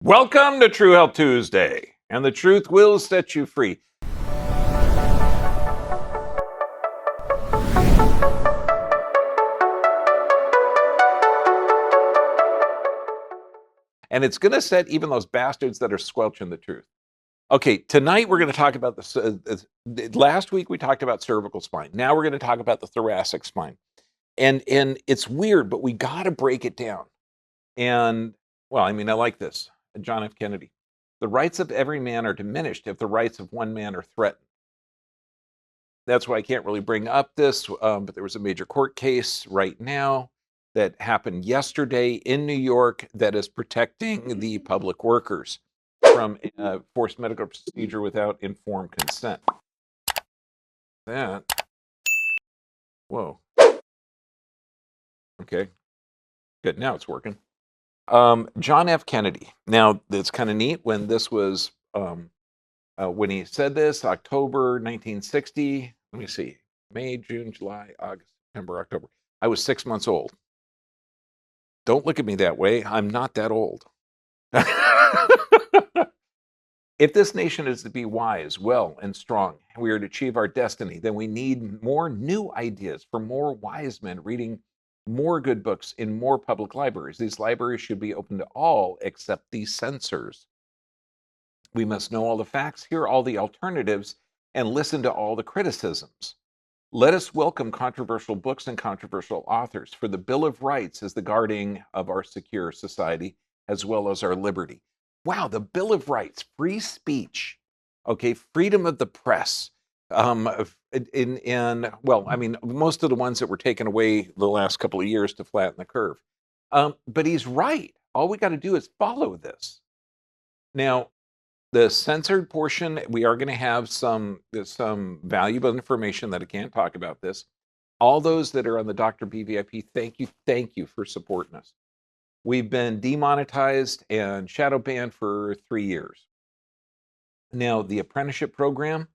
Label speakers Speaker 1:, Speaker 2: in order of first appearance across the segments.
Speaker 1: Welcome to True Health Tuesday, and the truth will set you free. And it's going to set even those bastards that are squelching the truth. Okay, tonight we're going to talk about last week we talked about cervical spine. Now we're going to talk about the thoracic spine. And it's weird, but we got to break it down. And, well, I mean, I like this. John F. Kennedy. The rights of every man are diminished if the rights of one man are threatened. That's why I can't really bring up this, but there was a major court case right now that happened yesterday in New York that is protecting the public workers from forced medical procedure without informed consent. That, whoa. Okay, good, now it's working. John F. Kennedy. Now, it's kind of neat when this was, when he said this, October 1960, let me see, May, June, July, August, September, October. I was 6 months old. Don't look at me that way. I'm not that old. If this nation is to be wise, well, and strong, and we are to achieve our destiny, then we need more new ideas for more wise men reading more good books in more public libraries. These libraries should be open to all except the censors. We must know all the facts, hear all the alternatives, and listen to all the criticisms. Let us welcome controversial books and controversial authors, for the Bill of Rights is the guarding of our secure society as well as our liberty. Wow, the Bill of Rights, free speech, okay, freedom of the press. Well, I mean, most of the ones that were taken away the last couple of years to flatten the curve. But he's right. All we got to do is follow this. Now, the censored portion, we are going to have some valuable information that I can't talk about this. All those that are on the Dr. B VIP, thank you for supporting us. We've been demonetized and shadow banned for 3 years. Now, the apprenticeship program,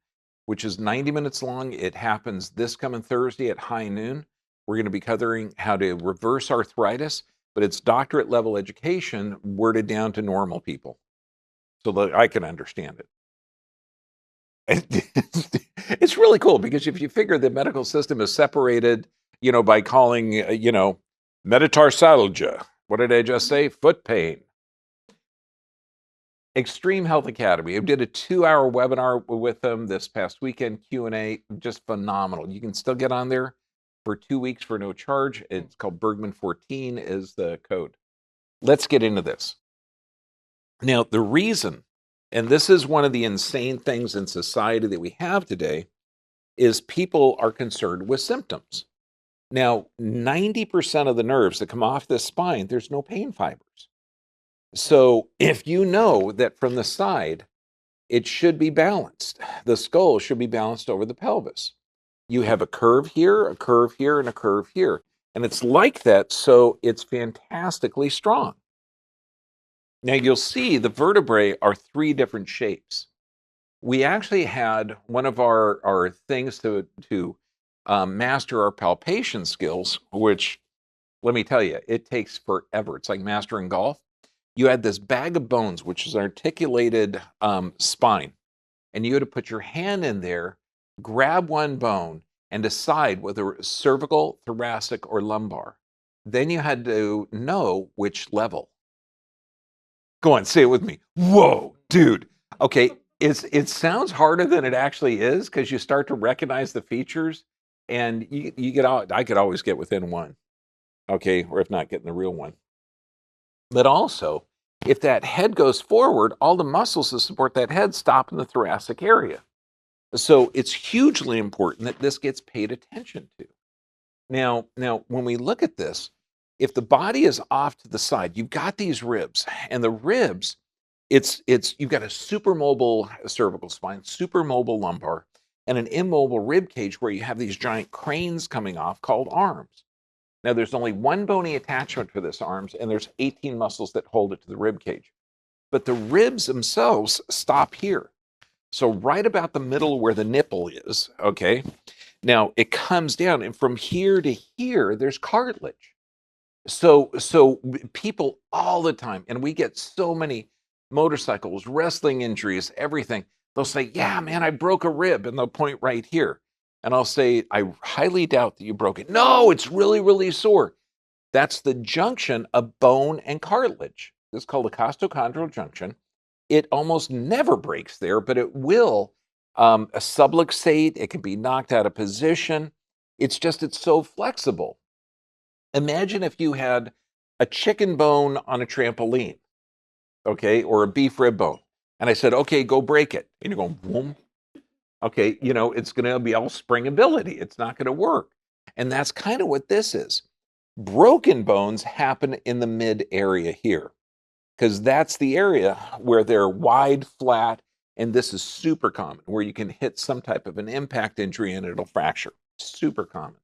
Speaker 1: which is 90 minutes long, it happens this coming Thursday at high noon. We're going to be covering how to reverse arthritis, but it's doctorate level education worded down to normal people so that I can understand it. It's really cool because if you figure the medical system is separated, by calling, metatarsalgia. What did I just say? Foot pain. Extreme Health Academy. I did a 2-hour webinar with them this past weekend, Q&A, just phenomenal. You can still get on there for 2 weeks for no charge. It's called Bergman 14 is the code. Let's get into this. Now, the reason, and this is one of the insane things in society that we have today, is people are concerned with symptoms. Now, 90% of the nerves that come off the spine, there's no pain fibers. So if you know that from the side, it should be balanced. The skull should be balanced over the pelvis. You have a curve here, and a curve here. And it's like that, so it's fantastically strong. Now you'll see the vertebrae are 3 different shapes. We actually had one of our things to master our palpation skills, which, let me tell you, it takes forever. It's like mastering golf. You had this bag of bones, which is an articulated spine, and you had to put your hand in there, grab one bone, and decide whether it was cervical, thoracic, or lumbar. Then you had to know which level. Go on, say it with me. Whoa, dude. Okay, it sounds harder than it actually is because you start to recognize the features, and you get out. I could always get within one, okay, or if not, getting the real one. But also, if that head goes forward, all the muscles that support that head stop in the thoracic area. So it's hugely important that this gets paid attention to. Now, when we look at this, if the body is off to the side, you've got these ribs, and the ribs, you've got a super mobile cervical spine, super mobile lumbar, and an immobile rib cage where you have these giant cranes coming off called arms. Now, there's only one bony attachment for this arms, and there's 18 muscles that hold it to the rib cage. But the ribs themselves stop here. So right about the middle where the nipple is, okay? Now, it comes down, and from here to here, there's cartilage. So people all the time, and we get so many motorcycles, wrestling injuries, everything. They'll say, yeah, man, I broke a rib, and they'll point right here. And I'll say, I highly doubt that you broke it. No, it's really, really sore. That's the junction of bone and cartilage. This is called the costochondral junction. It almost never breaks there, but it will subluxate. It can be knocked out of position. It's so flexible. Imagine if you had a chicken bone on a trampoline, okay, or a beef rib bone. And I said, okay, go break it. And you're going, boom. Okay, it's going to be all springability. It's not going to work. And that's kind of what this is. Broken bones happen in the mid area here, because that's the area where they're wide, flat, and this is super common, where you can hit some type of an impact injury and it'll fracture. Super common,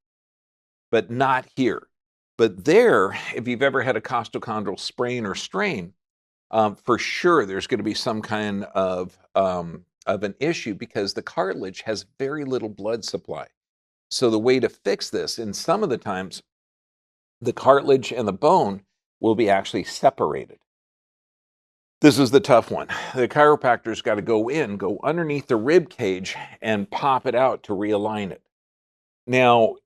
Speaker 1: but not here. But there, if you've ever had a costochondral sprain or strain, for sure there's going to be some kind of an issue, because the cartilage has very little blood supply. So the way to fix this, and some of the times, the cartilage and the bone will be actually separated. This is the tough one. The chiropractor's got to go underneath the rib cage and pop it out to realign it. Now,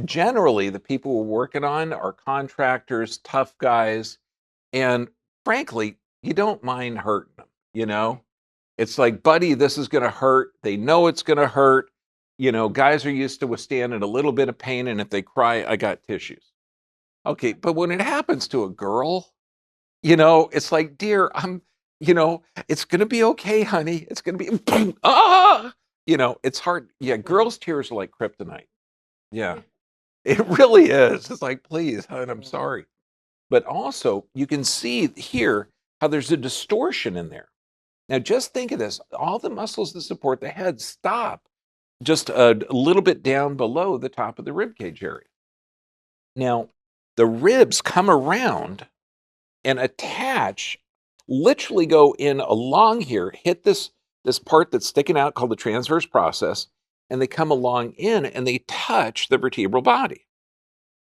Speaker 1: generally, the people we're working on are contractors, tough guys, and frankly, you don't mind hurting them, It's like, buddy, this is going to hurt. They know it's going to hurt. Guys are used to withstanding a little bit of pain, and if they cry, I got tissues. Okay, but when it happens to a girl, it's like, dear, it's going to be okay, honey. It's going to be, it's hard. Yeah, girls' tears are like kryptonite. Yeah, it really is. It's like, please, hon, I'm sorry. But also, you can see here how there's a distortion in there. Now, just think of this. All the muscles that support the head stop just a little bit down below the top of the rib cage area. Now, the ribs come around and attach, literally go in along here, hit this part that's sticking out called the transverse process, and they come along in and they touch the vertebral body.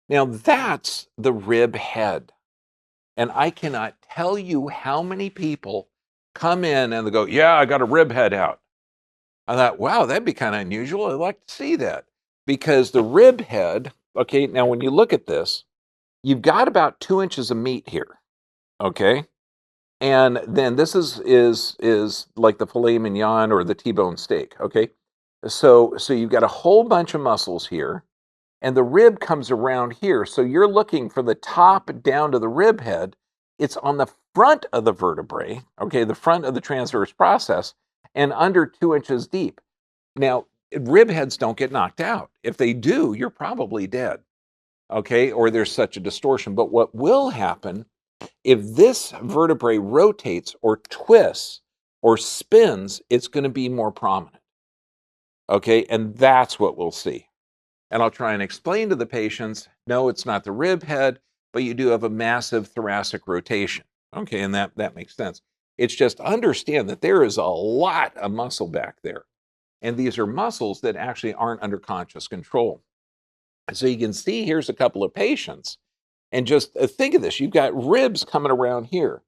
Speaker 1: Now, that's the rib head. And I cannot tell you how many people come in and they go, yeah, I got a rib head out. I thought, wow, that'd be kind of unusual. I'd like to see that. Because the rib head, okay, now when you look at this, you've got about 2 inches of meat here, okay? And then this is like the filet mignon or the T-bone steak, okay? So you've got a whole bunch of muscles here, and the rib comes around here. So you're looking from the top down to the rib head. It's on the front of the vertebrae, okay, the front of the transverse process, and under 2 inches deep. Now, rib heads don't get knocked out. If they do, you're probably dead, okay, or there's such a distortion. But what will happen, if this vertebrae rotates or twists or spins, it's going to be more prominent, okay, and that's what we'll see. And I'll try and explain to the patients, no, it's not the rib head, but you do have a massive thoracic rotation, okay, and that makes sense. It's just understand that there is a lot of muscle back there. And these are muscles that actually aren't under conscious control. So you can see here's a couple of patients. And just think of this. You've got ribs coming around here.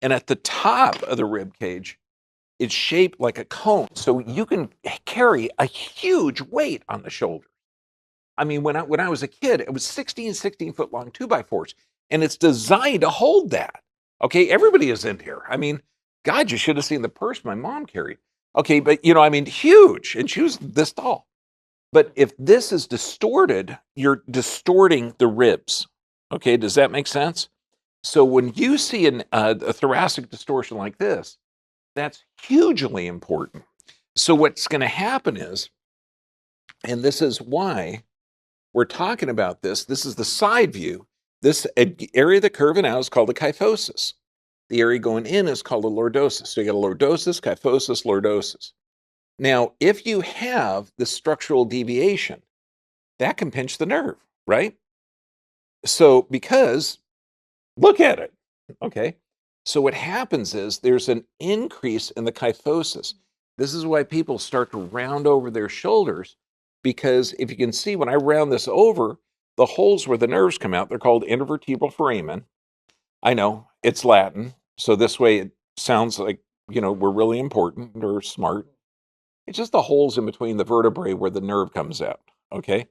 Speaker 1: And at the top of the rib cage, it's shaped like a cone. So you can carry a huge weight on the shoulder. I mean, when I was a kid, it was 16 foot long 2x4s. And it's designed to hold that. Okay, everybody is in here. I mean, God, you should have seen the purse my mom carried. Okay, but huge. And she was this tall. But if this is distorted, you're distorting the ribs. Okay, does that make sense? So when you see a thoracic distortion like this, that's hugely important. So what's going to happen is, and this is why we're talking about this is the side view. This area of the curve out is called the kyphosis. The area going in is called a lordosis. So you got a lordosis, kyphosis, lordosis. Now, if you have the structural deviation, that can pinch the nerve, right? So because, look at it, okay? So what happens is there's an increase in the kyphosis. This is why people start to round over their shoulders, because if you can see, when I round this over, the holes where the nerves come out, they're called intervertebral foramen. I know, it's Latin, so this way it sounds like, we're really important or smart. It's just the holes in between the vertebrae where the nerve comes out. Okay.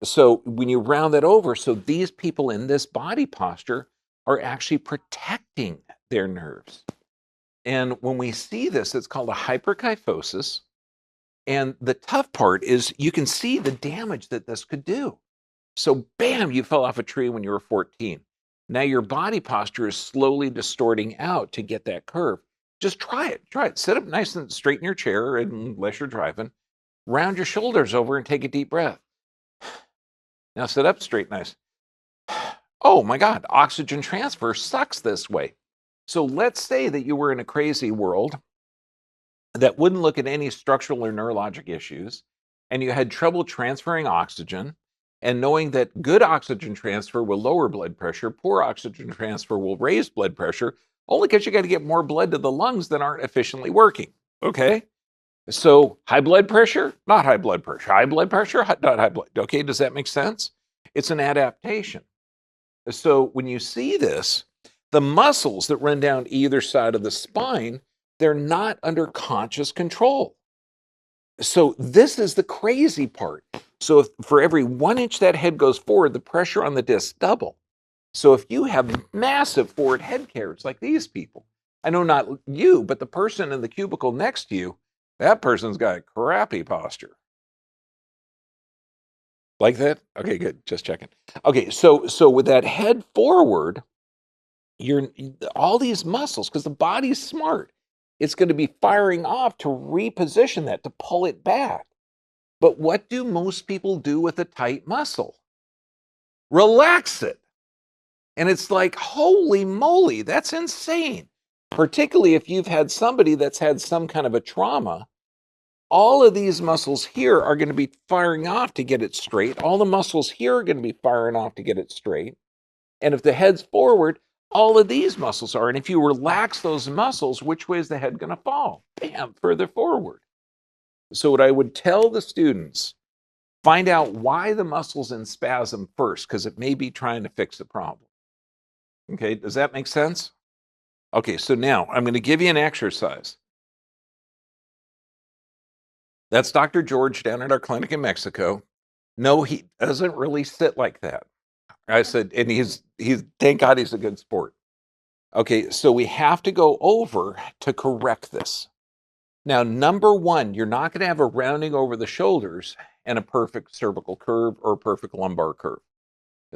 Speaker 1: So when you round that over, so these people in this body posture are actually protecting their nerves. And when we see this, it's called a hyperkyphosis. And the tough part is you can see the damage that this could do. So bam, you fell off a tree when you were 14. Now your body posture is slowly distorting out to get that curve. Just try it. Try it. Sit up nice and straight in your chair, unless you're driving. Round your shoulders over and take a deep breath. Now sit up straight, nice. Oh my God, oxygen transfer sucks this way. So let's say that you were in a crazy world that wouldn't look at any structural or neurologic issues, and you had trouble transferring oxygen, and knowing that good oxygen transfer will lower blood pressure, poor oxygen transfer will raise blood pressure, only because you got to get more blood to the lungs that aren't efficiently working. Okay? So high blood pressure, not high blood pressure. High blood pressure, not high blood. Okay, does that make sense? It's an adaptation. So when you see this, the muscles that run down either side of the spine, they're not under conscious control. So this is the crazy part. So if for every 1 inch that head goes forward, the pressure on the disc double. So if you have massive forward head carriage like these people, I know not you, but the person in the cubicle next to you, that person's got a crappy posture. Like that? Okay, good. Just checking. Okay, so with that head forward, you're all these muscles, because the body's smart. It's going to be firing off to reposition that, to pull it back. But what do most people do with a tight muscle? Relax it. And it's like, holy moly, that's insane. Particularly if you've had somebody that's had some kind of a trauma. All of these muscles here are going to be firing off to get it straight. All the muscles here are going to be firing off to get it straight. And if the head's forward, all of these muscles are. And if you relax those muscles, which way is the head going to fall? Bam, further forward. So what I would tell the students, find out why the muscle's in spasm first, because it may be trying to fix the problem. Okay, does that make sense? Okay, so now I'm going to give you an exercise. That's Dr. George down at our clinic in Mexico. No, he doesn't really sit like that. I said, and he's thank God he's a good sport. Okay, so we have to go over to correct this. Now, number one, you're not going to have a rounding over the shoulders and a perfect cervical curve or a perfect lumbar curve.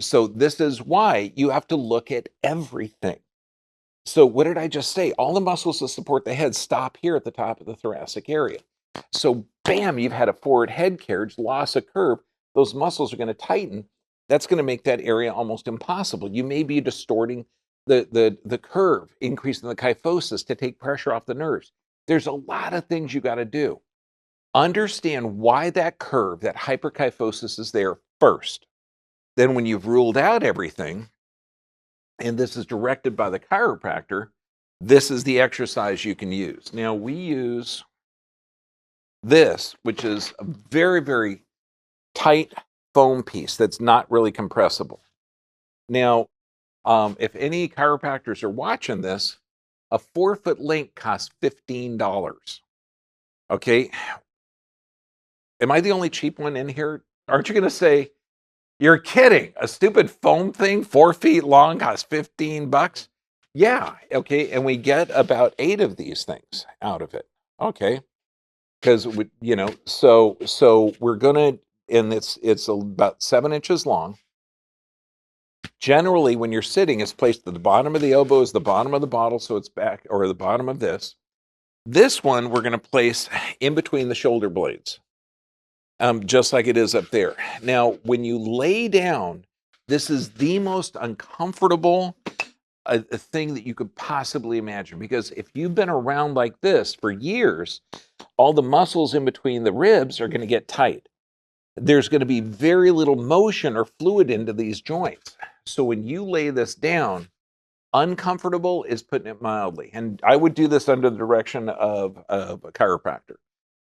Speaker 1: So this is why you have to look at everything. So what did I just say? All the muscles that support the head stop here at the top of the thoracic area. So bam, you've had a forward head carriage, loss of curve. Those muscles are going to tighten. That's going to make that area almost impossible. You may be distorting the curve, increasing the kyphosis to take pressure off the nerves. There's a lot of things you got to do. Understand why that curve, that hyperkyphosis is there first. Then when you've ruled out everything, and this is directed by the chiropractor, this is the exercise you can use. Now we use this, which is a very, very tight foam piece that's not really compressible. Now, if any chiropractors are watching this, a 4-foot link costs $15. Okay. Am I the only cheap one in here? Aren't you going to say, you're kidding? A stupid foam thing, 4 feet long, costs $15? Yeah. Okay. And we get about 8 of these things out of it. Okay. Because so we're gonna, and it's about 7 inches long. Generally, when you're sitting, it's placed at the bottom of the elbow, is the bottom of the bottle, so it's back, or the bottom of this. This one we're going to place in between the shoulder blades, just like it is up there. Now, when you lay down, this is the most uncomfortable a thing that you could possibly imagine, because if you've been around like this for years, all the muscles in between the ribs are going to get tight. There's going to be very little motion or fluid into these joints. So when you lay this down, uncomfortable is putting it mildly. And I would do this under the direction of a chiropractor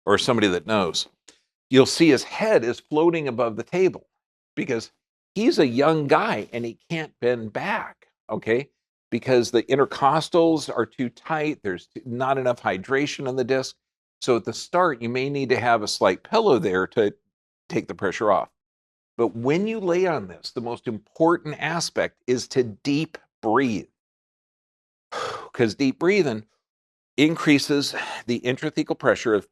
Speaker 1: or somebody that knows. You'll see his head is floating above the table because he's a young guy and he can't bend back. Okay. because the intercostals are too tight. There's not enough hydration in the disc. So at the start, you may need to have a slight pillow there to take the pressure off. But when you lay on this, the most important aspect is to deep breathe, because deep breathing increases the intrathecal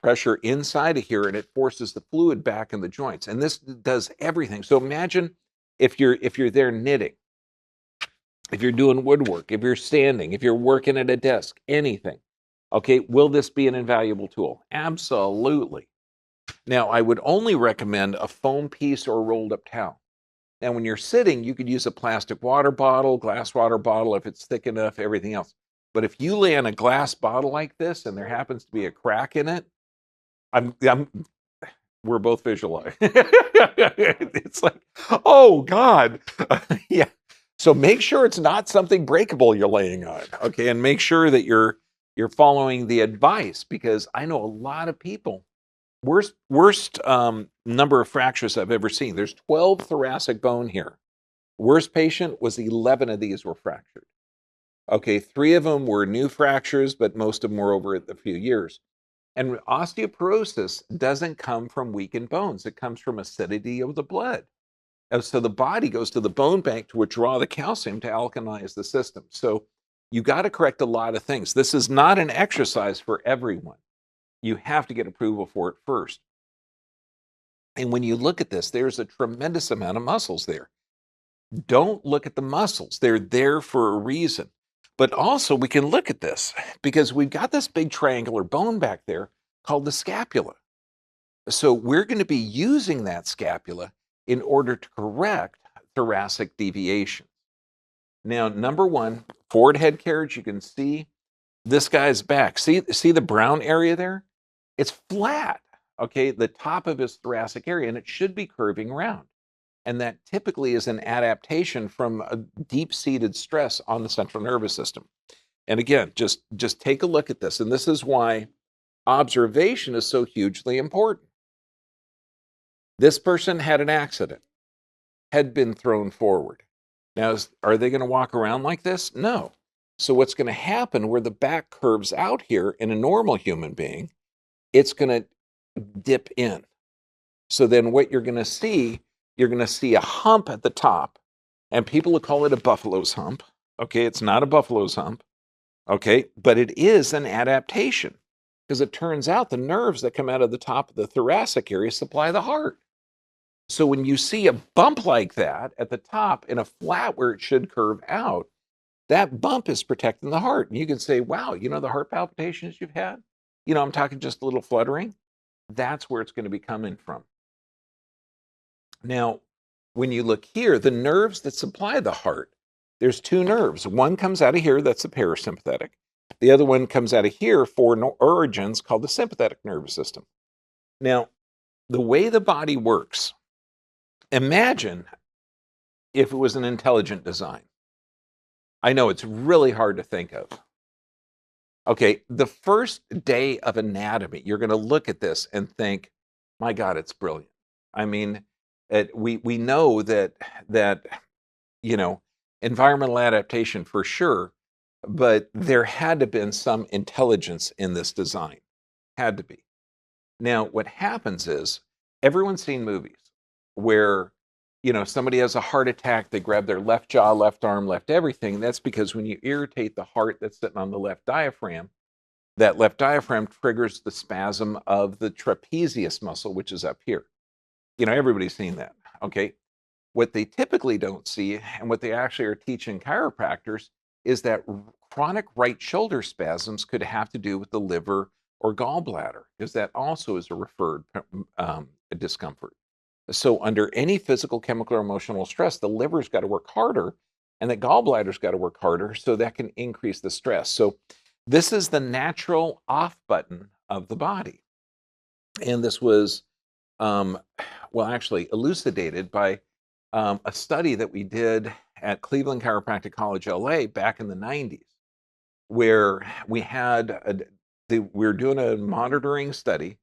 Speaker 1: pressure inside of here, and it forces the fluid back in the joints. And this does everything. So imagine if you're there knitting, if you're doing woodwork, if you're standing, if you're working at a desk, anything. Okay, will this be an invaluable tool? Absolutely. Now, I would only recommend a foam piece or a rolled up towel. Now, when you're sitting, you could use a plastic water bottle, glass water bottle, if it's thick enough, everything else. But if you lay on a glass bottle like this and there happens to be a crack in it, we're both visualizing. It's like, oh God. Yeah. So make sure it's not something breakable you're laying on. Okay. And make sure that you're following the advice, because I know a lot of people, worst number of fractures I've ever seen. There's 12 thoracic bone here. Worst patient was 11 of these were fractured. Okay, 3 of them were new fractures, but most of them were over a few years. And osteoporosis doesn't come from weakened bones. It comes from acidity of the blood. And so the body goes to the bone bank to withdraw the calcium to alkalize the system. So you got to correct a lot of things. This is not an exercise for everyone. You have to get approval for it first. And when you look at this, there's a tremendous amount of muscles there. Don't look at the muscles. They're there for a reason. But also we can look at this because we've got this big triangular bone back there called the scapula. So we're going to be using that scapula in order to correct thoracic deviations. Now, number one, forward head carriage, you can see this guy's back. See the brown area there? It's flat, okay, the top of his thoracic area, and it should be curving around. And that typically is an adaptation from a deep-seated stress on the central nervous system. And again, just take a look at this. And this is why observation is so hugely important. This person had an accident, had been thrown forward. Now, are they going to walk around like this? No. So what's going to happen where the back curves out here in a normal human being, it's going to dip in. So then what you're going to see a hump at the top, and people will call it a buffalo's hump. Okay, it's not a buffalo's hump. Okay, but it is an adaptation, because it turns out the nerves that come out of the top of the thoracic area supply the heart. So when you see a bump like that at the top in a flat where it should curve out, that bump is protecting the heart. And you can say, wow, the heart palpitations you've had? I'm talking just a little fluttering. That's where it's going to be coming from. Now, when you look here, the nerves that supply the heart, there's 2 nerves. One comes out of here, that's the parasympathetic. The other one comes out of here for origins called the sympathetic nervous system. Now, the way the body works, imagine if it was an intelligent design. I know it's really hard to think of. Okay, the first day of anatomy, you're going to look at this and think, my God, it's brilliant. I mean, we know that environmental adaptation for sure, but there had to have been some intelligence in this design. Had to be. Now, what happens is everyone's seen movies where somebody has a heart attack, they grab their left jaw, left arm, left everything. That's because when you irritate the heart that's sitting on the left diaphragm, that left diaphragm triggers the spasm of the trapezius muscle, which is up here. Everybody's seen that. Okay. What they typically don't see, and what they actually are teaching chiropractors, is that chronic right shoulder spasms could have to do with the liver or gallbladder, because that also is a referred discomfort. So under any physical, chemical, or emotional stress, the liver's got to work harder, and the gallbladder's got to work harder, so that can increase the stress. So this is the natural off button of the body. And this was, actually elucidated by a study that we did at Cleveland Chiropractic College, LA, back in the 90s, where we were doing a monitoring study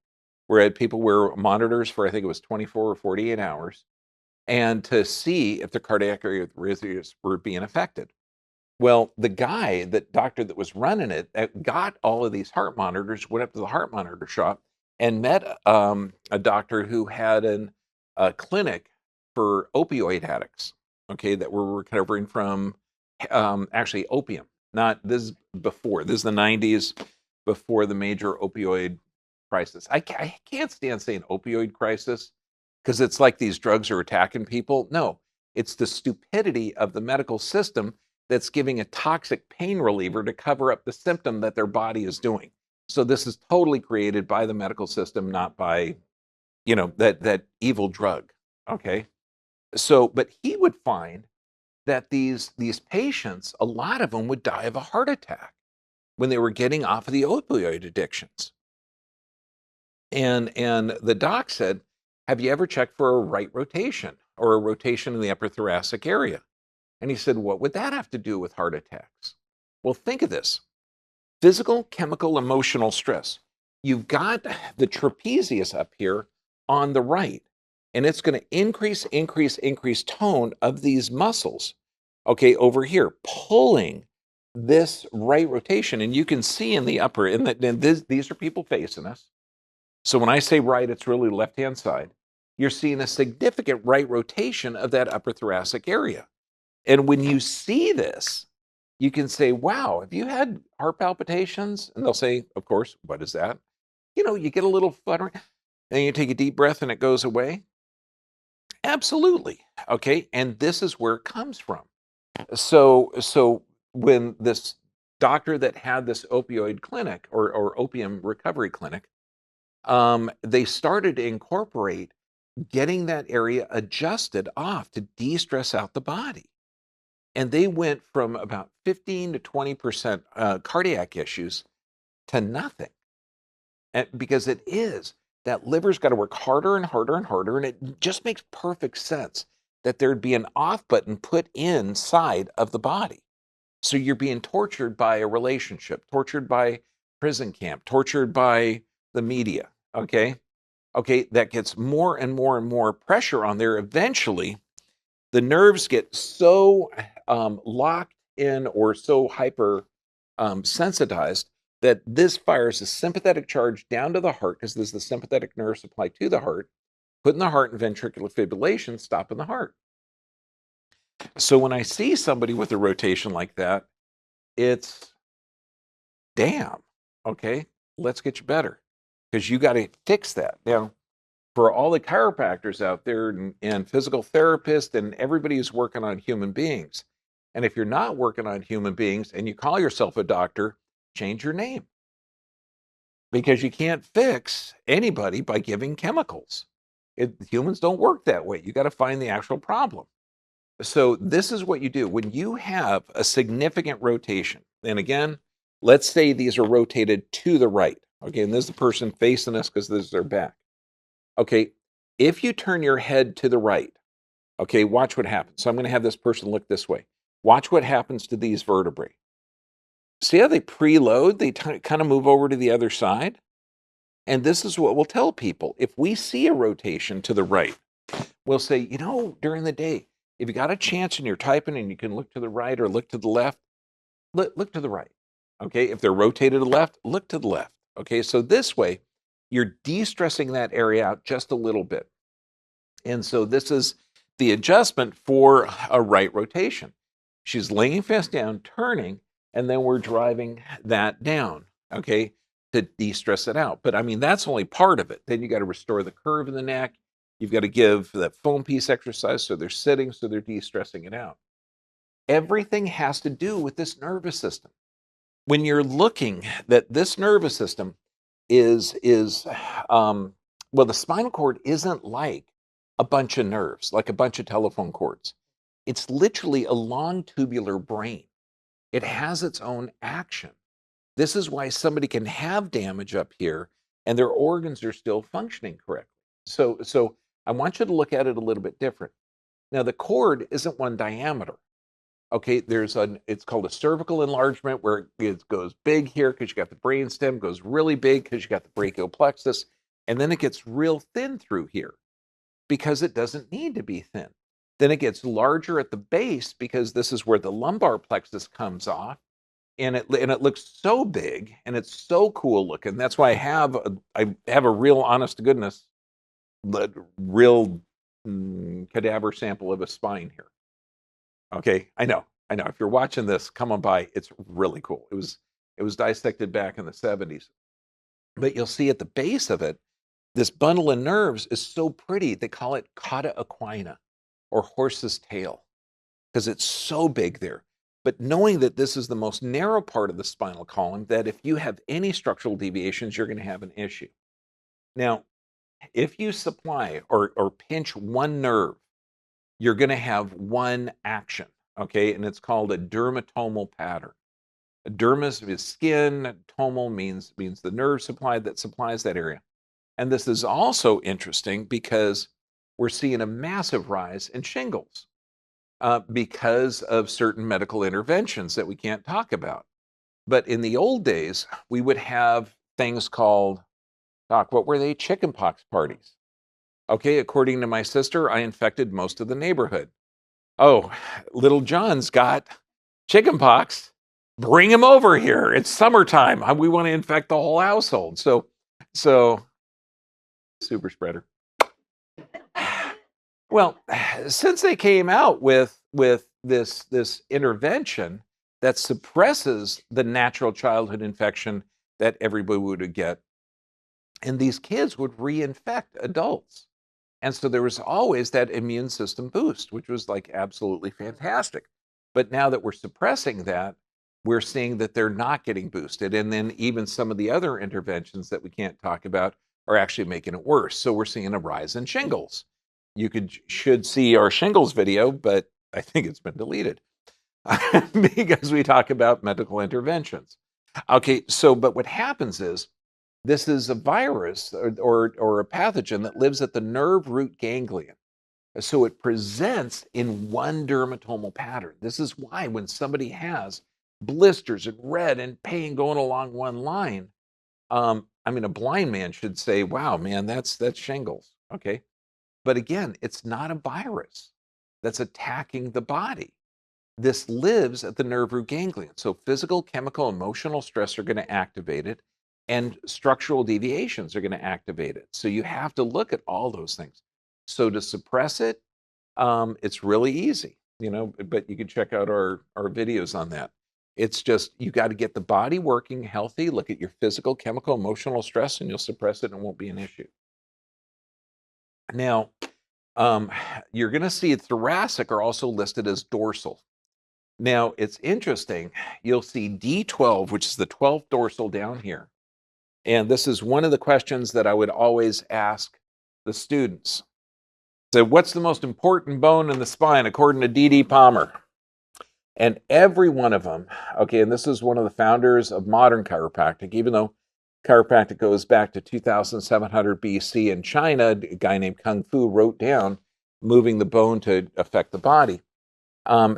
Speaker 1: where people wear monitors for, I think it was 24 or 48 hours, and to see if the cardiac arrhythmias were being affected. Well, the doctor that was running it, got all of these heart monitors, went up to the heart monitor shop and met a doctor who had a clinic for opioid addicts, okay, that were recovering from actually opium. Not this is before, this is the 90s, before the major opioid crisis. I can't stand saying opioid crisis because it's like these drugs are attacking people. No, it's the stupidity of the medical system that's giving a toxic pain reliever to cover up the symptom that their body is doing. So this is totally created by the medical system, not by, that evil drug. Okay. So, but he would find that these patients, a lot of them would die of a heart attack when they were getting off of the opioid addictions. And the doc said, "Have you ever checked for a right rotation or a rotation in the upper thoracic area?" And he said, "What would that have to do with heart attacks?" Well, think of this: physical, chemical, emotional stress. You've got the trapezius up here on the right, and it's going to increase tone of these muscles, okay, over here, pulling this right rotation. And you can see in the upper, these are people facing us. So when I say right, it's really left-hand side. You're seeing a significant right rotation of that upper thoracic area. And when you see this, you can say, wow, have you had heart palpitations? And they'll say, of course, what is that? You get a little fluttering, and you take a deep breath and it goes away. Absolutely. Okay. And this is where it comes from. So when this doctor that had this opioid clinic or opium recovery clinic, they started to incorporate getting that area adjusted off to de-stress out the body. And they went from about 15 to 20% cardiac issues to nothing. And because that liver's got to work harder and harder and harder. And it just makes perfect sense that there'd be an off button put inside of the body. So you're being tortured by a relationship, tortured by prison camp, tortured by the media. Okay. Okay. That gets more and more and more pressure on there. Eventually, the nerves get so locked in or so hyper sensitized that this fires a sympathetic charge down to the heart, because this is the sympathetic nerve supply to the heart, putting the heart in ventricular fibrillation, stopping the heart. So when I see somebody with a rotation like that, it's damn, okay, let's get you better, because you got to fix that. Now, for all the chiropractors out there and physical therapists and everybody who's working on human beings, and if you're not working on human beings and you call yourself a doctor, change your name, because you can't fix anybody by giving chemicals. Humans don't work that way. You got to find the actual problem. So this is what you do when you have a significant rotation. And again, let's say these are rotated to the right. Okay, and this is the person facing us because this is their back. Okay, if you turn your head to the right, okay, watch what happens. So I'm going to have this person look this way. Watch what happens to these vertebrae. See how they preload? They kind of move over to the other side. And this is what we'll tell people. If we see a rotation to the right, we'll say, during the day, if you got a chance and you're typing and you can look to the right or look to the left, look to the right. Okay, if they're rotated to the left, look to the left. Okay, so this way, you're de-stressing that area out just a little bit. And so this is the adjustment for a right rotation. She's laying face down, turning, and then we're driving that down, okay, to de-stress it out. But I mean, that's only part of it. Then you got to restore the curve in the neck. You've got to give that foam piece exercise so they're sitting, so they're de-stressing it out. Everything has to do with this nervous system. When you're looking that this nervous system is the spinal cord isn't like a bunch of nerves, like a bunch of telephone cords. It's literally a long tubular brain. It has its own action. This is why somebody can have damage up here and their organs are still functioning correctly. So I want you to look at it a little bit different. Now, the cord isn't one diameter. Okay, it's called a cervical enlargement, where it goes big here because you got the brainstem, goes really big because you got the brachial plexus, and then it gets real thin through here because it doesn't need to be thin. Then it gets larger at the base because this is where the lumbar plexus comes off, and it looks so big and it's so cool looking. That's why I have a real honest to goodness, real cadaver sample of a spine here. Okay, I know. If you're watching this, come on by. It's really cool. It was dissected back in the 70s. But you'll see at the base of it, this bundle of nerves is so pretty. They call it cauda equina, or horse's tail, because it's so big there. But knowing that this is the most narrow part of the spinal column, that if you have any structural deviations, you're going to have an issue. Now, if you supply or pinch one nerve, you're going to have one action, okay? And it's called a dermatomal pattern. Dermis is skin, tomal means the nerve supply that supplies that area. And this is also interesting because we're seeing a massive rise in shingles because of certain medical interventions that we can't talk about. But in the old days, we would have things called, Doc, what were they? Chickenpox parties. Okay, according to my sister, I infected most of the neighborhood. Oh, little John's got chickenpox. Bring him over here. It's summertime. We want to infect the whole household. So super spreader. Well, since they came out with this intervention that suppresses the natural childhood infection that everybody would get, and these kids would reinfect adults. And so there was always that immune system boost, which was like absolutely fantastic. But now that we're suppressing that, we're seeing that they're not getting boosted. And then even some of the other interventions that we can't talk about are actually making it worse. So we're seeing a rise in shingles. You should see our shingles video, but I think it's been deleted because we talk about medical interventions. Okay, so but what happens is this is a virus or a pathogen that lives at the nerve root ganglion. So it presents in one dermatomal pattern. This is why when somebody has blisters and red and pain going along one line, I mean, a blind man should say, wow, man, that's shingles. Okay. But again, it's not a virus that's attacking the body. This lives at the nerve root ganglion. So physical, chemical, emotional stress are going to activate it, and structural deviations are going to activate it. So you have to look at all those things. So to suppress it, it's really easy, but you can check out our videos on that. It's just, you got to get the body working healthy, look at your physical, chemical, emotional stress, and you'll suppress it and it won't be an issue. Now, you're going to see thoracic are also listed as dorsal. Now, it's interesting. You'll see D12, which is the 12th dorsal down here. And this is one of the questions that I would always ask the students. So what's the most important bone in the spine according to D.D. Palmer? And every one of them, okay, and this is one of the founders of modern chiropractic, even though chiropractic goes back to 2700 BC in China, a guy named Kung Fu wrote down moving the bone to affect the body.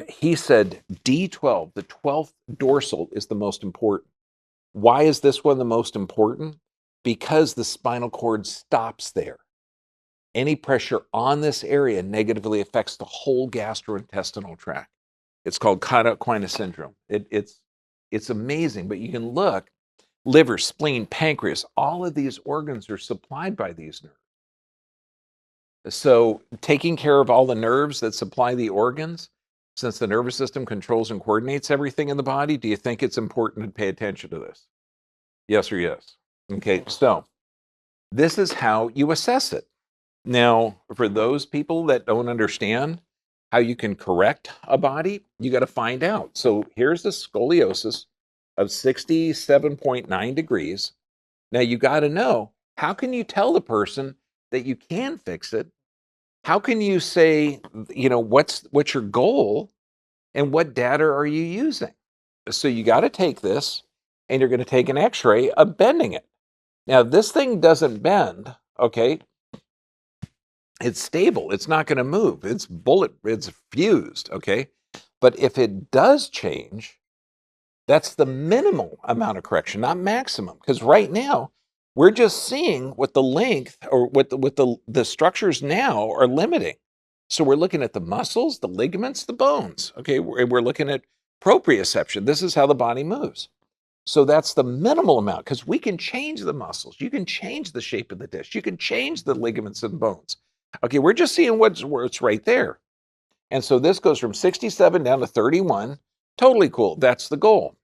Speaker 1: He said D12, the 12th dorsal, is the most important. Why is this one the most important? Because the spinal cord stops there. Any pressure on this area negatively affects the whole gastrointestinal tract. It's called cauda equina syndrome. It's amazing, but you can look, liver, spleen, pancreas, all of these organs are supplied by these nerves. So taking care of all the nerves that supply the organs, since the nervous system controls and coordinates everything in the body, do you think it's important to pay attention to this? Yes or yes? Okay, so this is how you assess it. Now, for those people that don't understand how you can correct a body, you got to find out. So here's the scoliosis of 67.9 degrees. Now you got to know, how can you tell the person that you can fix it? How can you say, what's your goal and what data are you using? So you got to take this and you're going to take an x-ray of bending it. Now this thing doesn't bend, okay? It's stable. It's not going to move. It's fused, okay? But if it does change, that's the minimal amount of correction, not maximum. Because right now, we're just seeing what the length or what the structures now are limiting. So we're looking at the muscles, the ligaments, the bones. Okay, we're looking at proprioception. This is how the body moves. So that's the minimal amount, because we can change the muscles. You can change the shape of the disc. You can change the ligaments and bones. Okay, we're just seeing what's right there. And so this goes from 67 down to 31. Totally cool. That's the goal.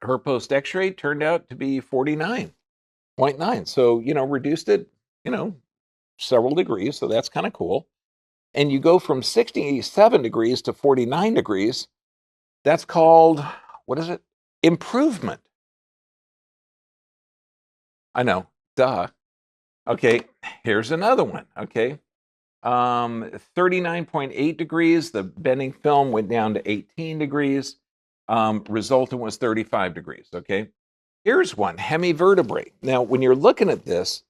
Speaker 1: Her post x-ray turned out to be 49.9. So, reduced it, several degrees. So that's kind of cool. And you go from 67 degrees to 49 degrees. That's called, what is it? Improvement. I know, duh. Okay, here's another one. Okay, 39.8 degrees. The bending film went down to 18 degrees. Resultant was 35 degrees. Okay, here's one, hemivertebrae. Now, when you're looking at this,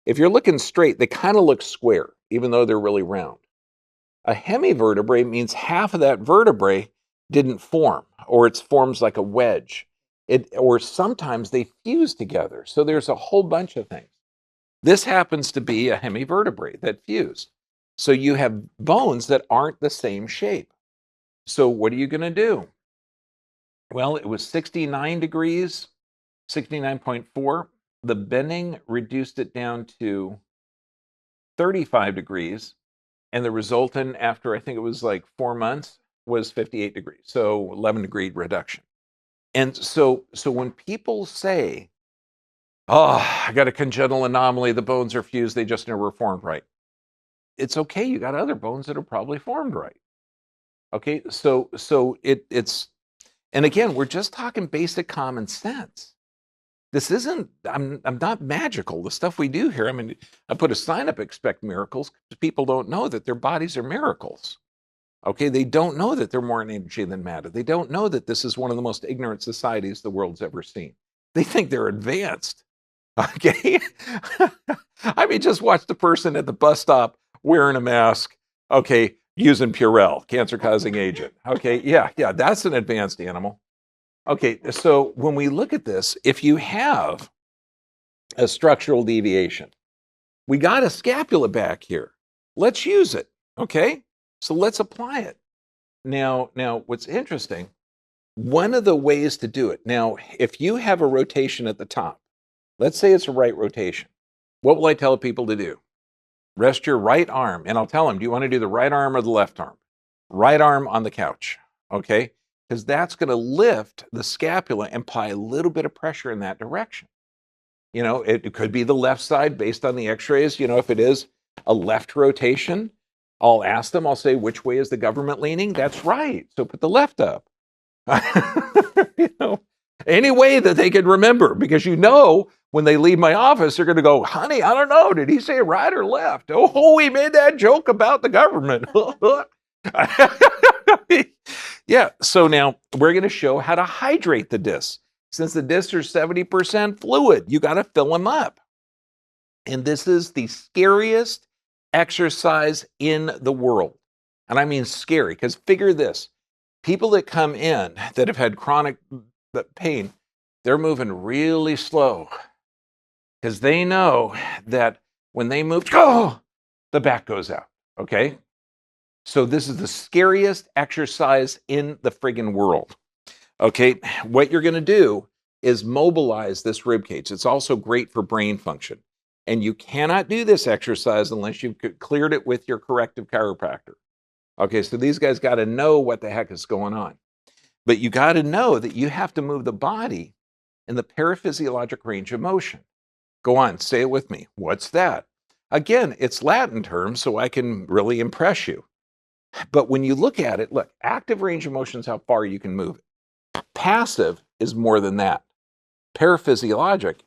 Speaker 1: if you're looking straight, they kind of look square, even though they're really round. A hemivertebrae means half of that vertebrae didn't form, or it forms like a wedge. Or sometimes they fuse together. So there's a whole bunch of things. This happens to be a hemivertebrae that fused. So you have bones that aren't the same shape. So what are you going to do? Well, it was 69 degrees, 69.4. The bending reduced it down to 35 degrees. And the resultant, after I think it was like 4 months, was 58 degrees. So 11-degree reduction. And so when people say, oh, I got a congenital anomaly, the bones are fused, they just never formed right. It's okay, you got other bones that are probably formed right. Okay, so it's, and again, we're just talking basic common sense. This isn't, I'm not magical. The stuff we do here, I mean, I put a sign up, expect miracles, because people don't know that their bodies are miracles. Okay, they don't know that they're more energy than matter. They don't know that this is one of the most ignorant societies the world's ever seen. They think they're advanced. Okay, I mean, just watch the person at the bus stop wearing a mask. Okay, using Purell, cancer-causing agent. Okay, yeah, that's an advanced animal. Okay, so when we look at this, if you have a structural deviation, we got a scapula back here. Let's use it. Okay, so let's apply it. Now, what's interesting, one of the ways to do it, now, if you have a rotation at the top, let's say it's a right rotation, what will I tell people to do? Rest your right arm, and I'll tell them, do you want to do the right arm or the left arm? Right arm on the couch, okay? Because that's going to lift the scapula and apply a little bit of pressure in that direction. It could be the left side based on the x-rays. If it is a left rotation, I'll ask them, I'll say, which way is the government leaning? That's right. So put the left up. Any way that they can remember, because when they leave my office, they're going to go, honey, I don't know. Did he say right or left? Oh, he made that joke about the government. Yeah. So now we're going to show how to hydrate the discs. Since the discs are 70% fluid, you got to fill them up. And this is the scariest exercise in the world. And I mean scary, because figure this. People that come in that have had chronic pain, they're moving really slow, because they know that when they move, the back goes out, okay? So this is the scariest exercise in the friggin' world, okay? What you're gonna do is mobilize this rib cage. It's also great for brain function. And you cannot do this exercise unless you've cleared it with your corrective chiropractor. Okay, so these guys gotta know what the heck is going on. But you gotta know that you have to move the body in the paraphysiologic range of motion. Go on, say it with me. What's that? Again, it's Latin terms, so I can really impress you. But when you look at it, look, active range of motion is how far you can move it. Passive is more than that. Paraphysiologic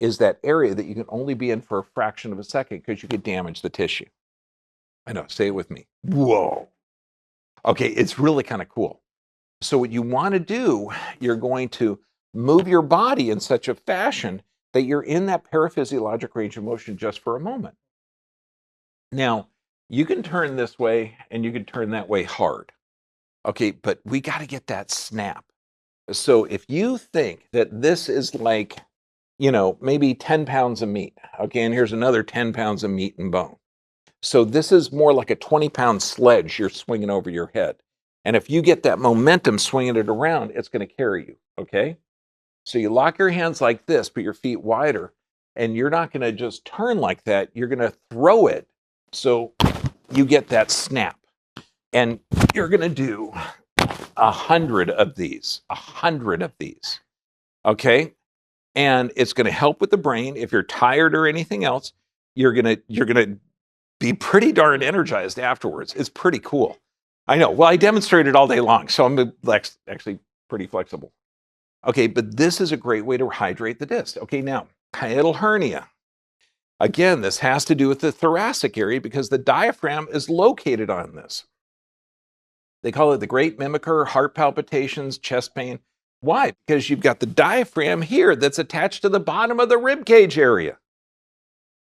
Speaker 1: is that area that you can only be in for a fraction of a second, because you could damage the tissue. I know, say it with me. Whoa. Okay, it's really kind of cool. So what you want to do, you're going to move your body in such a fashion that you're in that paraphysiologic range of motion just for a moment. Now, you can turn this way and you can turn that way hard. Okay, but we got to get that snap. So if you think that this is like, maybe 10 pounds of meat, okay, and here's another 10 pounds of meat and bone. So this is more like a 20-pound sledge you're swinging over your head. And if you get that momentum swinging it around, it's going to carry you, okay? So you lock your hands like this, but your feet wider, and you're not going to just turn like that. You're going to throw it so you get that snap. And you're going to do 100 of these, 100 of these, okay? And it's going to help with the brain. If you're tired or anything else, you're going to be pretty darn energized afterwards. It's pretty cool. I know. Well, I demonstrated all day long, so I'm actually pretty flexible. Okay, but this is a great way to hydrate the disc. Okay, now, hiatal hernia. Again, this has to do with the thoracic area because the diaphragm is located on this. They call it the great mimicker, heart palpitations, chest pain. Why? Because you've got the diaphragm here that's attached to the bottom of the rib cage area.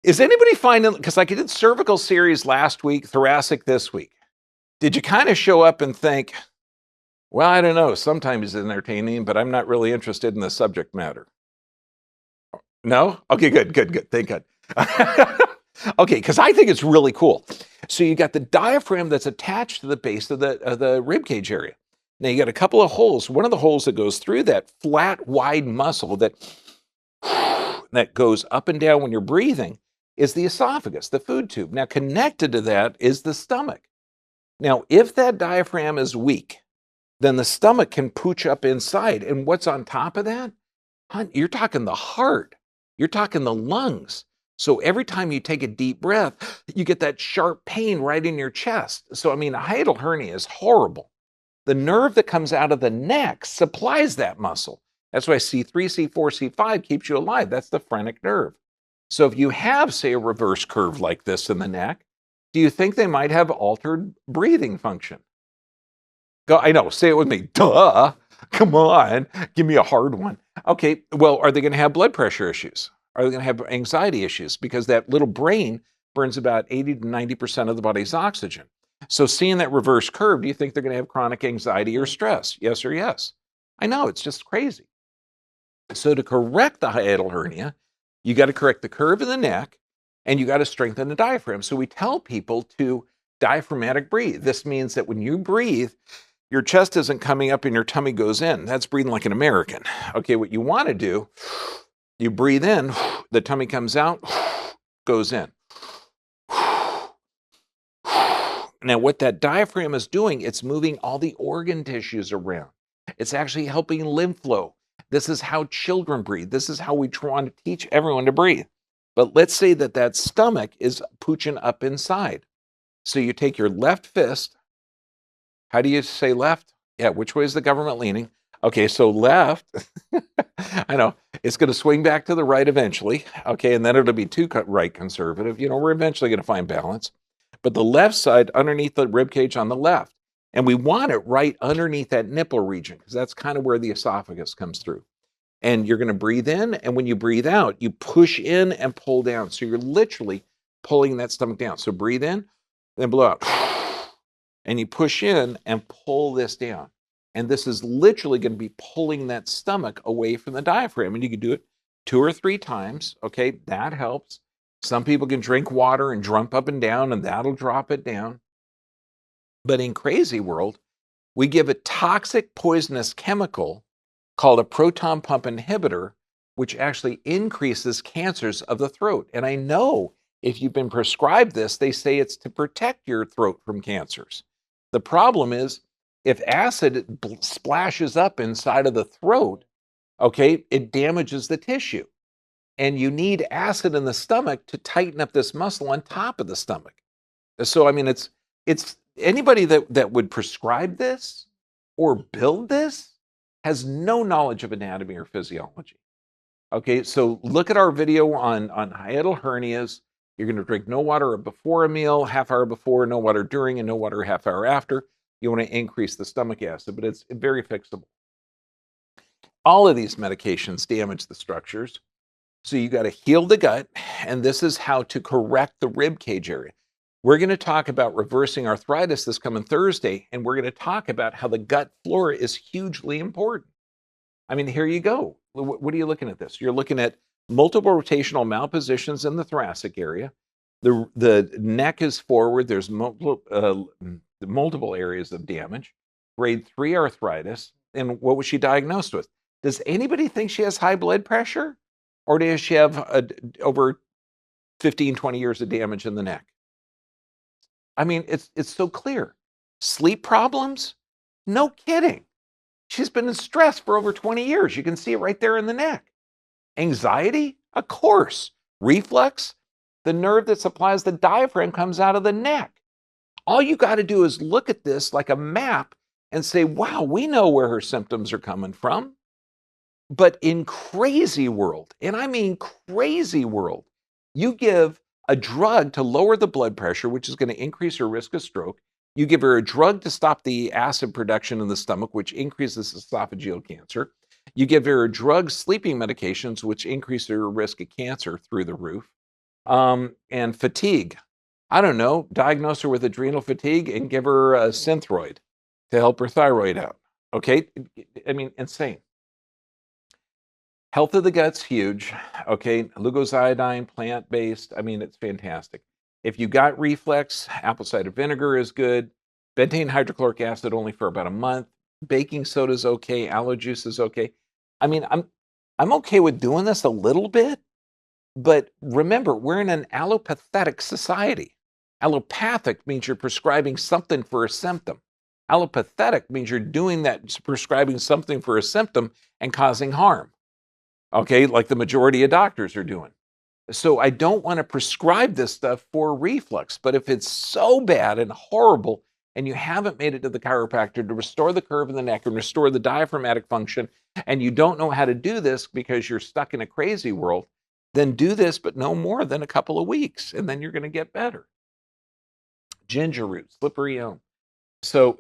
Speaker 1: Is anybody finding, because like I did cervical series last week, thoracic this week, did you kind of show up and think, well, I don't know, sometimes it's entertaining, but I'm not really interested in the subject matter? No? Okay, good. Thank God. Okay, because I think it's really cool. So you got the diaphragm that's attached to the base of the rib cage area. Now you got a couple of holes. One of the holes that goes through that flat, wide muscle that goes up and down when you're breathing is the esophagus, the food tube. Now connected to that is the stomach. Now, if that diaphragm is weak, then the stomach can pooch up inside. And what's on top of that? You're talking the heart. You're talking the lungs. So every time you take a deep breath, you get that sharp pain right in your chest. So, I mean, a hiatal hernia is horrible. The nerve that comes out of the neck supplies that muscle. That's why C3, C4, C5 keeps you alive. That's the phrenic nerve. So if you have, say, a reverse curve like this in the neck, do you think they might have altered breathing function? Go, I know, say it with me. Duh. Come on. Give me a hard one. Okay, well, are they going to have blood pressure issues? Are they going to have anxiety issues? Because that little brain burns about 80 to 90% of the body's oxygen. So seeing that reverse curve, do you think they're going to have chronic anxiety or stress? Yes or yes? I know, it's just crazy. So to correct the hiatal hernia, you got to correct the curve in the neck and you got to strengthen the diaphragm. So we tell people to diaphragmatic breathe. This means that when you breathe, your chest isn't coming up and your tummy goes in. That's breathing like an American. Okay, what you want to do, you breathe in, the tummy comes out, goes in. Now, what that diaphragm is doing, it's moving all the organ tissues around. It's actually helping lymph flow. This is how children breathe. This is how we want to teach everyone to breathe. But let's say that stomach is pooching up inside. So you take your left fist. How do you say left? Yeah, which way is the government leaning? Okay, so left, I know, it's going to swing back to the right eventually. Okay, and then it'll be too right conservative. You know, we're eventually going to find balance. But the left side underneath the rib cage on the left. And we want it right underneath that nipple region because that's kind of where the esophagus comes through. And you're going to breathe in, and when you breathe out, you push in and pull down. So you're literally pulling that stomach down. So breathe in, then blow out. And you push in and pull this down. And this is literally going to be pulling that stomach away from the diaphragm. And you can do it 2 or 3 times. Okay, that helps. Some people can drink water and jump up and down, and that'll drop it down. But in crazy world, we give a toxic poisonous chemical called a proton pump inhibitor, which actually increases cancers of the throat. And I know if you've been prescribed this, they say it's to protect your throat from cancers. The problem is if acid splashes up inside of the throat, okay, it damages the tissue. And you need acid in the stomach to tighten up this muscle on top of the stomach. So, I mean, it's anybody that would prescribe this or build this has no knowledge of anatomy or physiology. Okay, so look at our video on hiatal hernias. You're going to drink no water before a meal, half hour before, no water during, and no water half hour after. You want to increase the stomach acid, but it's very fixable. All of these medications damage the structures. So you got to heal the gut, and this is how to correct the rib cage area. We're going to talk about reversing arthritis this coming Thursday, and we're going to talk about how the gut flora is hugely important. I mean, here you go. What are you looking at this? You're looking at multiple rotational malpositions in the thoracic area. The neck is forward. There's multiple areas of damage. Grade 3 arthritis. And what was she diagnosed with? Does anybody think she has high blood pressure? Or does she have over 15, 20 years of damage in the neck? I mean, it's so clear. Sleep problems? No kidding. She's been in stress for over 20 years. You can see it right there in the neck. Anxiety? Of course. Reflux? The nerve that supplies the diaphragm comes out of the neck. All you got to do is look at this like a map and say, wow, we know where her symptoms are coming from. But in crazy world, and I mean crazy world, you give a drug to lower the blood pressure, which is going to increase her risk of stroke. You give her a drug to stop the acid production in the stomach, which increases esophageal cancer. You give her a drug, sleeping medications, which increase her risk of cancer through the roof. And fatigue. I don't know, diagnose her with adrenal fatigue and give her a Synthroid to help her thyroid out. Okay? I mean, insane. Health of the gut's huge. Okay? Glucosiodine, plant-based. I mean, it's fantastic. If you got reflux, apple cider vinegar is good. Bentane hydrochloric acid only for about a month. Baking soda is okay. Aloe juice is okay. I mean, I'm okay with doing this a little bit, but remember, we're in an allopathetic society. Allopathic means you're prescribing something for a symptom. Allopathetic means you're doing that, prescribing something for a symptom and causing harm. Okay, like the majority of doctors are doing. So I don't want to prescribe this stuff for reflux, but if it's so bad and horrible and you haven't made it to the chiropractor to restore the curve in the neck and restore the diaphragmatic function, and you don't know how to do this because you're stuck in a crazy world, then do this, but no more than a couple of weeks, and then you're going to get better. Ginger root, slippery elm. So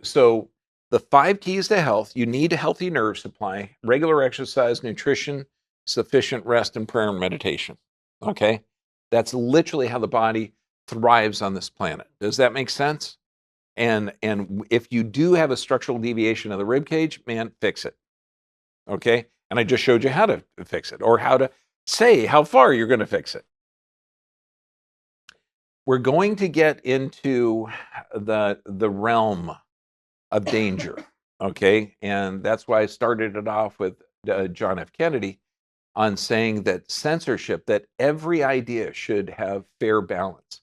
Speaker 1: the 5 keys to health: you need a healthy nerve supply, regular exercise, nutrition, sufficient rest, and prayer and meditation. Okay? That's literally how the body thrives on this planet. Does that make sense? And if you do have a structural deviation of the rib cage, man, fix it. Okay? And I just showed you how to fix it, or how to say how far you're going to fix it. We're going to get into the realm of danger, okay? And that's why I started it off with John F. Kennedy on saying that censorship, that every idea should have fair balance.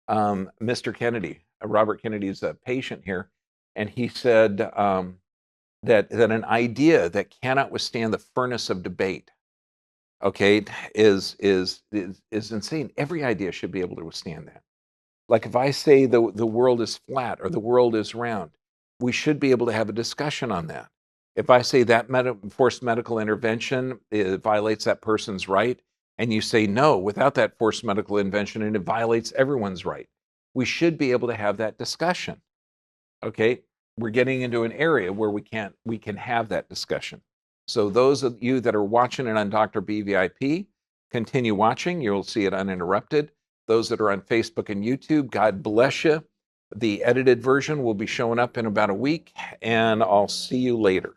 Speaker 1: Mr. Kennedy, Robert Kennedy's a patient here, and he said that an idea that cannot withstand the furnace of debate, okay, is insane. Every idea should be able to withstand that. Like if I say the world is flat or the world is round, we should be able to have a discussion on that. If I say that forced medical intervention, it violates that person's right, and you say no, without that forced medical intervention, and it violates everyone's right, we should be able to have that discussion. Okay, we're getting into an area where we can have that discussion. So those of you that are watching it on Dr. BVIP, continue watching. You'll see it uninterrupted. Those that are on Facebook and YouTube, God bless you. The edited version will be showing up in about a week, and I'll see you later.